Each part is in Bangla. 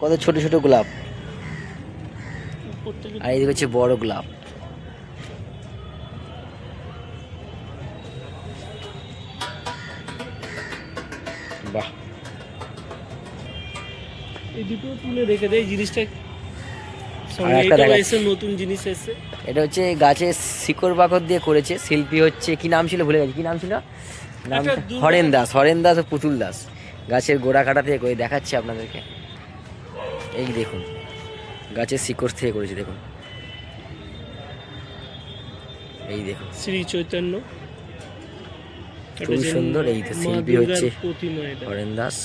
কত ছোট ছোট গোলাপ, আর এইদিকে হচ্ছে বড় গোলাপ। বাহ, এই দুটো তুলে রেখে দেয় জিনিসটা। আর একটা এটাও দেখাচ্ছি। এসে নতুন জিনিস এসে এটা হচ্ছে গাছের শিকড় বাকড় দিয়ে করেছে। শিল্পী হচ্ছে কি নাম ছিল ভুলে গেছি, কি নাম ছিল নামটা? হরেন দাস, হরেন দাস ও পুতুল দাস। গাছের গোড়া কাটা থেকে করে দেখাচ্ছি আপনাদেরকে। এই দেখুন, গাছের শিকড় থেকে করেছে দেখুন, এই দেখুন শ্রী চৈতন্য, খুবই সুন্দর। এই তো শিল্পী হচ্ছে প্রতিমা, এটা হরেন দাস,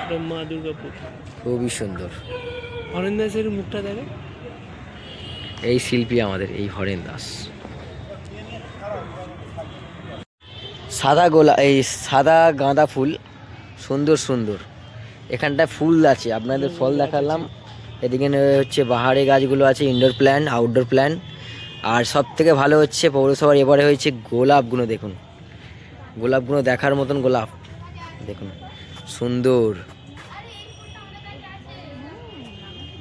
এটা মা দুর্গা প্রতিমা। খুবই সুন্দর। হরেন দাসের মুখটা দেখে। এই শিল্পী আমাদের এই হরেন দাস। সাদা এই সাদা গাঁদা ফুল সুন্দর সুন্দর। এখানটায় ফুল আছে, আপনাদের ফল দেখালাম। এদিকে হচ্ছে বাহারে গাছগুলো আছে, ইনডোর প্ল্যান্ট, আউটডোর প্ল্যান্ট। আর সব থেকে ভালো হচ্ছে পৌরসভার এবারে হয়েছে গোলাপগুলো দেখুন, গোলাপগুলো দেখার মতন গোলাপ দেখুন, সুন্দর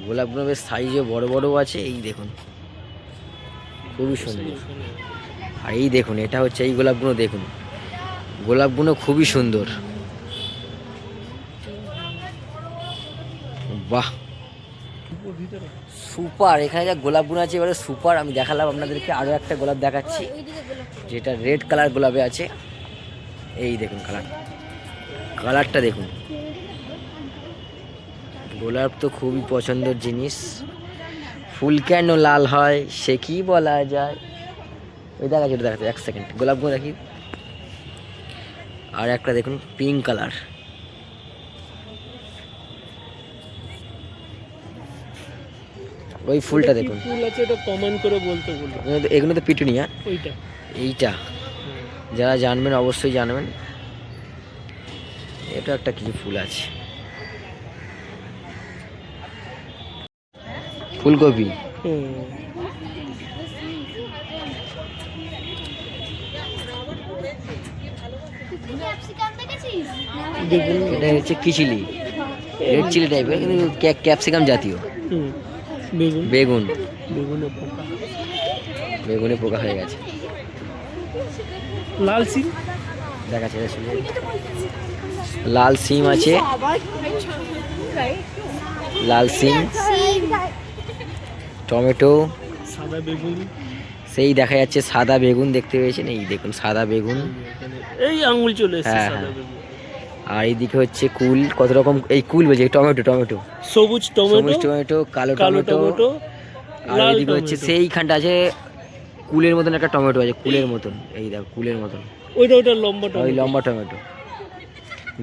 গোলাপগুলো, বেশ সাইজে বড় বড় আছে। এই দেখুন খুবই সুন্দর। আর এই দেখুন, এটা হচ্ছে এই গোলাপগুলো দেখুন, গোলাপগুলো খুবই সুন্দর। বাহ, সুপার। এখানে যা গোলাপগুলো আছে এবারে সুপার। আমি দেখালাম আপনাদেরকে, আরও একটা গোলাপ দেখাচ্ছি যেটা রেড কালার গোলাপে আছে। এই দেখুন কালারটা দেখুন। গোলাপ তো খুবই পছন্দের জিনিস, ফুল কেন লাল হয় সে কি বলা যায়। ওই দেখাচ্ছি, ওটা দেখাচ্ছে, এক সেকেন্ড গোলাপগুলো দেখি। আর একটা দেখুন পিঙ্ক কালার, ওই ফুলটা দেখুন। ফুল আছে, এটা কমন করে বলতে বলবো। এগুলো তো পিটুনিয়া, ওইটা এইটা যারা জানবেন অবশ্যই জানবেন। এটা একটা কিছু ফুল আছে, ফুলকপি। এটা হচ্ছে কিচিলি, রেড চিলি টাইপের, কিন্তু ক্যাপসিকাম জাতীয়। বেগুন, বেগুনে পোকা হয়ে গেছে। লাল সিম দেখাচ্ছে, লাল সিম আছে, লাল সিম, টমেটো, সাদা বেগুন। সেই দেখা যাচ্ছে সাদা বেগুন, দেখতে পেয়েছেন? এই দেখুন সাদা বেগুন, এই আঙুল চলে এসেছে হ্যাঁ, সাদা হ্যাঁ। বেগুন। আর এইদিকে হচ্ছে কুল, কত রকম, এই কুল বলছে টমেটো, টমেটো, সবুজ টমেটো, সবুজ টমেটো, কালো কালো টমেটো। টমেটো, আর লাল এইদিকে হচ্ছে টমেটো। সেইখানটা আছে কুলের মতন একটা টমেটো আছে, কুলের মতন, এই দেখো কুলের মতন, ওইটা লম্বা ওই টমেটো। লম্বা টমেটো,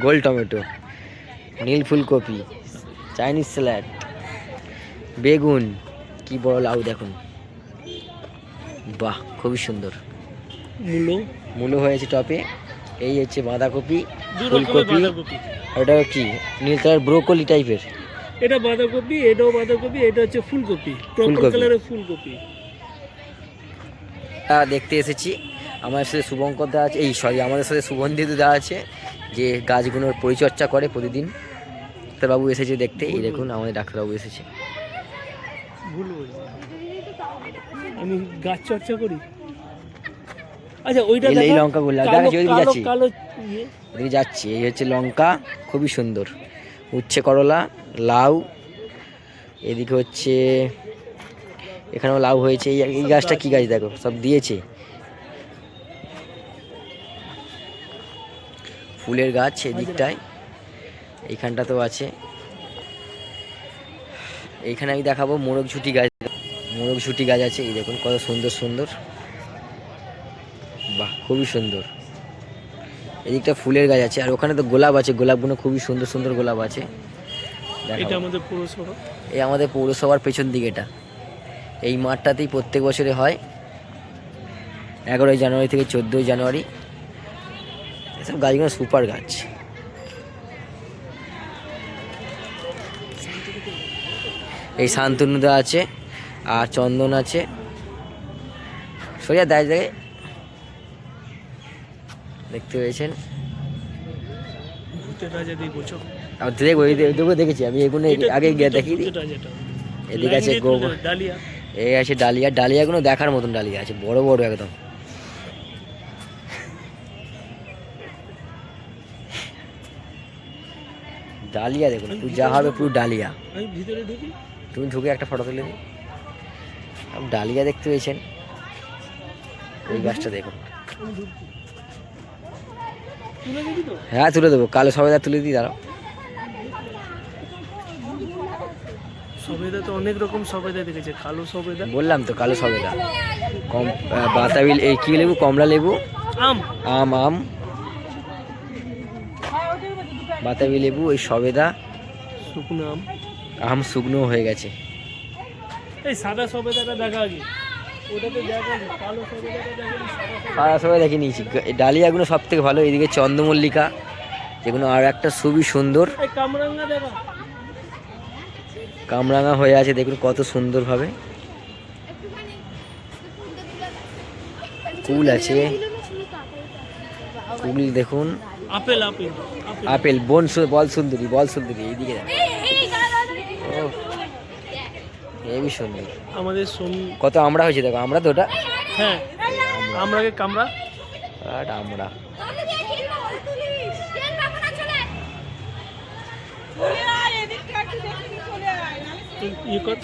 গোল টমেটো, নীল ফুলকপি, চাইনিজ স্যালাড, বেগুন, কি বড় লাউ দেখুন। বাহ, খুবই সুন্দর। মূলো, মূলো হয়েছে টপে। এই হচ্ছে বাঁধাকপি, দু রকমের ফুলকপি। বাঁধাকপি। আর ওটা কি নীল কালার ব্রোকলি টাইপের। এটা বাঁধাকপি, এটাও বাঁধাকপি, এটা হচ্ছে ফুলকপি, পার্পল ফুলকপি। কালারের ফুলকপি। দেখতে এসেছি, আমার সাথে শুভঙ্কর দা আছে, এই সরি আমাদের সাথে সুগন্ধিত দা আছে, যে গাছগুলোর পরিচর্যা করে প্রতিদিন। ডাক্তারবাবু এসেছে দেখতে, এই দেখুন আমাদের ডাক্তারবাবু এসেছে। ভুল বলছি, আমি গাছ চর্চা করি। আচ্ছা ওইটা এই দেখো, লঙ্কাগুলো কালো দেখাচ্ছি, ওইদিকে কালো যাচ্ছি, কালো ইয়ে। ওইদিকে যাচ্ছি। এই হচ্ছে লঙ্কা, খুবই সুন্দর। উচ্ছে করলা, লাউ, এদিকে হচ্ছে এখানেও লাউ হয়েছে। এই গাছটা কি গাছ দেখো, সব দিয়েছে, ফুলের গাছ এদিকটায়, এইখানটাতেও আছে। এইখানে আমি দেখাবো মোরগঝুটি গাছ, মোরগঝুটি গাছ আছে, এই দেখুন কত সুন্দর সুন্দর। বাহ, খুবই সুন্দর। এদিকটা ফুলের গাছ আছে, আর ওখানে তো গোলাপ আছে, গোলাপগুলো খুবই সুন্দর সুন্দর গোলাপ আছে। এটা আমাদের পৌরসভা। এই আমাদের পৌরসভার পেছন দিকে এটা, এই মাঠটাতেই প্রত্যেক বছরে হয়, 11ই জানুয়ারি থেকে 14ই জানুয়ারি। এসব গাছগুলো সুপার গাছ। এই শান্তনুদা আছে, আর চন্দন আছে, সোজা দায় জায়গায় দেখতে পেয়েছেন। ভূতের রাজা দিয়ে বছর আর দেখবো এইটুকু দেখেছি আমি, এগুলো আগে গিয়ে দেখি। এদিকে আছে গোবর, ডালিয়া। এই আছে ডালিয়া, ডালিয়াগুলো দেখার মতন ডালিয়া আছে, বড় বড় একদম। ডালিয়া দেখুন, পুরো যা হবে পুরো ডালিয়া। আমি ভিতরে ঢুকি। তুমি ঢুকে একটা ফটো তুলে দিই। ডালিয়া দেখতে পেয়েছেন, এই গাছটা দেখুন। আমি ঢুকছি। তুলে দিবি তো? হ্যাঁ তুলে দেবো, কালো সবেদা তুলে দিই, দাঁড়াও। সবেদা তো অনেক রকম সবেদা দেখেছে, কালো সবেদা, বললাম তো কালো সবেদা, বাতাবি, এই কি লেবু, কমলা লেবু, আম, আম, আম, বাতাবি লেবু, এই সবেদা, শুকনো আম। আম শুকনো হয়ে গেছে। এই সাদা সবেদাটা দেখা আগে, ওটাতে দেখা কালো সবেদাটা দেখা সারা সবাই দেখে নিয়েছি। এই ডালিয়াগুলো সব থেকে ভালো। এদিকে চন্দ্রমল্লিকা, যেগুলো আর একটা খুবই সুন্দর, এই কামরাঙ্গা দেখা। কামরাঙা হয়ে আছে দেখুন কত সুন্দরভাবে। ফুল আছে, ফুল দেখুন। Apple, apple, apple. আপেল, বল সুন্দরী, বল সুন্দরী, এইদিকে দেখো। ও হেবি সুন্দর। আমাদের কত আমরা হয়েছে দেখো, আমরা তো ওটা, হ্যাঁ, আমরাকে কামরা। আর আমরা ইয়ে কর।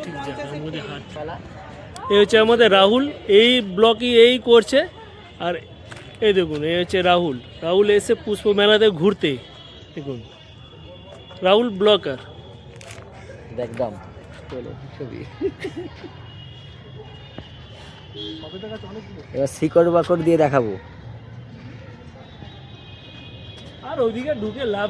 ঠিক জায়গা, আমাদের হাট। এই হচ্ছে আমাদের রাহুল, এই ব্লকই এই করছে। আর এই দেখুন, এই হচ্ছে রাহুল। রাহুল এসে পুষ্প মেলাতে ঘুরতে, দেখুন রাহুল ব্লকার। একদম ছবি। এবার শিকড় বাকড় দিয়ে দেখাবো। আর ওইদিকে ঢুকে লাভ